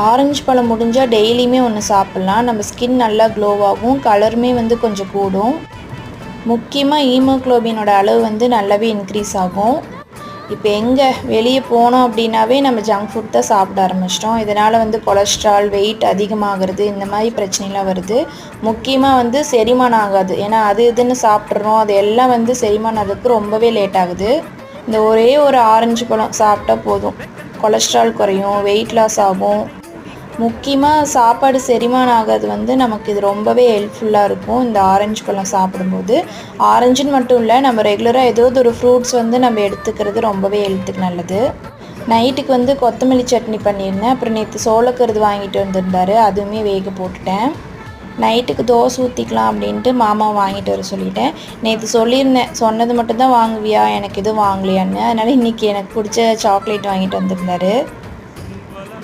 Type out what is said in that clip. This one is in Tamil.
ஆரஞ்சு பழம் முடிஞ்சால் டெய்லியுமே ஒன்று சாப்பிட்லாம். நம்ம ஸ்கின் நல்லா க்ளோவாகும், கலருமே வந்து கொஞ்சம் கூடும். முக்கியமாக ஹீமோக்ளோபினோட அளவு வந்து நல்லாவே இன்க்ரீஸ் ஆகும். இப்போ எங்கே வெளியே போனோம் அப்படின்னாவே நம்ம ஜங்க் ஃபுட் தான் சாப்பிட ஆரம்பிச்சிட்டோம். இதனால் வந்து கொலஸ்ட்ரால், வெயிட் அதிகமாகிறது, இந்த மாதிரி பிரச்சனைலாம் வருது. முக்கியமாக வந்து செரிமானம் ஆகாது. ஏன்னா அது இதுன்னு சாப்பிட்றோம், அது எல்லாம் வந்து செரிமானம் ஆகிறதுக்கு ரொம்பவே லேட் ஆகுது. இந்த ஒரே ஒரு ஆரஞ்சு பழம் சாப்பிட்டா போதும், கொலஸ்ட்ரால் குறையும், வெயிட் லாஸ் ஆகும். முக்கியமாக சாப்பாடு செரிமானம் ஆகிறது வந்து நமக்கு இது ரொம்பவே ஹெல்ப்ஃபுல்லாக இருக்கும் இந்த ஆரஞ்சு பழம் சாப்பிடும்போது. ஆரஞ்சுன்னு மட்டும் இல்லை, நம்ம ரெகுலராக ஏதோ ஒரு ஃப்ரூட்ஸ் வந்து நம்ம எடுத்துக்கிறது ரொம்பவே ஹெல்த்துக்கு நல்லது. நைட்டுக்கு வந்து கொத்தமல்லி சட்னி பண்ணியிருந்தேன். அப்புறம் நேற்று சோளக்கருது வாங்கிட்டு வந்திருந்தாரு, அதுவுமே வேக போட்டுட்டேன். நைட்டுக்கு தோசை ஊற்றிக்கலாம் அப்படின்ட்டு மாமா வாங்கிட்டு வர சொல்லிட்டேன். நேற்று சொல்லியிருந்தேன், சொன்னது மட்டும்தான் வாங்குவியா, எனக்கு எதுவும் வாங்கலையான்னு. அதனால் இன்றைக்கி எனக்கு பிடிச்ச சாக்லேட் வாங்கிட்டு வந்திருந்தாரு.